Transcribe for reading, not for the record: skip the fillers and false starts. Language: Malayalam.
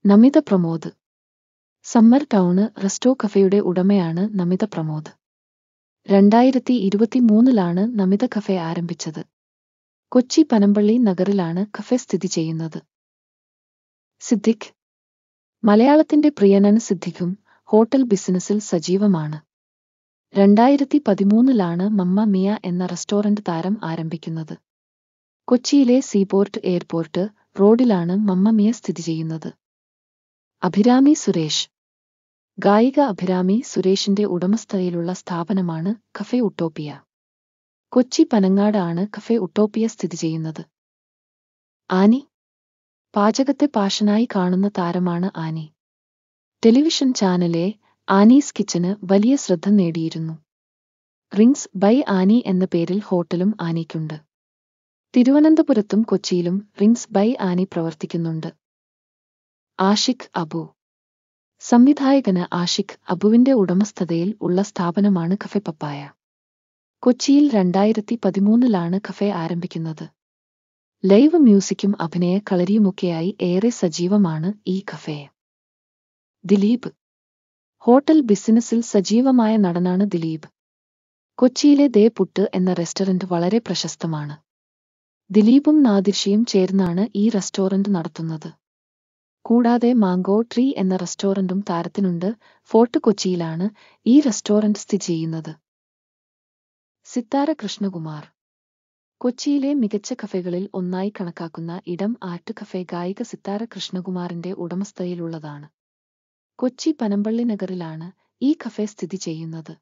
Namitha Pramod. Summer town resto കഫേയുടെ ഉടമയാണ് നമിത പ്രമോദ്. 2023-ലാണ് നമിത കഫേ ആരംഭിച്ചത്. കൊച്ചി പനമ്പള്ളി നഗറിലാണ് കഫേ സ്ഥിതി ചെയ്യുന്നത്. സിദ്ദിഖ്. മലയാളത്തിന്റെ പ്രിയനാണ് സിദ്ദിഖും ഹോട്ടൽ ബിസിനസ്സിൽ സജീവമാണ്. 2013-ലാണ് മമ്മ മിയ എന്ന റെസ്റ്റോറന്റ് താരം ആരംഭിക്കുന്നത്. കൊച്ചിയിലെ സീപോർട്ട് എയർപോർട്ട് റോഡിലാണ് മമ്മ മിയ സ്ഥിതി ചെയ്യുന്നത്. അഭിരാമി സുരേഷ്. ഗായിക അഭിരാമി സുരേഷിന്റെ ഉടമസ്ഥതയിലുള്ള സ്ഥാപനമാണ് കഫേ ഉട്ടോപ്പിയ. കൊച്ചി പനങ്ങാട് ആണ് കഫേ ഉട്ടോപ്പിയ സ്ഥിതി ചെയ്യുന്നത്. ആനി. പാചകത്തെ പാഷനായി കാണുന്ന താരമാണ് ആനി. ടെലിവിഷൻ ചാനലിലെ ആനീസ് കിച്ചന് വലിയ ശ്രദ്ധ നേടിയിരുന്നു. റിങ്സ് ബൈ ആനി എന്ന പേരിൽ ഹോട്ടലും ആനിക്കുണ്ട്. തിരുവനന്തപുരത്തും കൊച്ചിയിലും റിങ്സ് ബൈ ആനി പ്രവർത്തിക്കുന്നുണ്ട്. ആഷിഖ് അബു. സംവിധായകന് ആഷിഖ് അബുവിന്റെ ഉടമസ്ഥതയിൽ ഉള്ള സ്ഥാപനമാണ് കഫേ പപ്പായ. കൊച്ചിയിൽ 2013-ലാണ് കഫേ ആരംഭിക്കുന്നത്. ലൈവ് മ്യൂസിക്കും അഭിനയ കളരിയുമൊക്കെയായി ഏറെ സജീവമാണ് ഈ കഫേ. ദിലീപ്. ഹോട്ടൽ ബിസിനസ്സിൽ സജീവമായ നടനാണ് ദിലീപ്. കൊച്ചിയിലെ ദേ പുട്ട് എന്ന റെസ്റ്റോറന്റ് വളരെ പ്രശസ്തമാണ്. ദിലീപും നാദിർഷയും ചേർന്നാണ് ഈ റെസ്റ്റോറന്റ് നടത്തുന്നത്. കൂടാതെ മാംഗോ ട്രീ എന്ന റെസ്റ്റോറന്റും താരത്തിനുണ്ട്. ഫോർട്ട് കൊച്ചിയിലാണ് ഈ റെസ്റ്റോറന്റ് സ്ഥിതി ചെയ്യുന്നത്. സിത്താര കൃഷ്ണകുമാർ. കൊച്ചിയിലെ മികച്ച കഫേകളിൽ ഒന്നായി കണക്കാക്കുന്ന ഇടം ആർട്ട് കഫേ ഗായിക സിത്താര കൃഷ്ണകുമാറിന്റെ ഉടമസ്ഥതയിലുള്ളതാണ്. കൊച്ചി പനമ്പള്ളി നഗറിലാണ് ഈ കഫേ സ്ഥിതി ചെയ്യുന്നത്.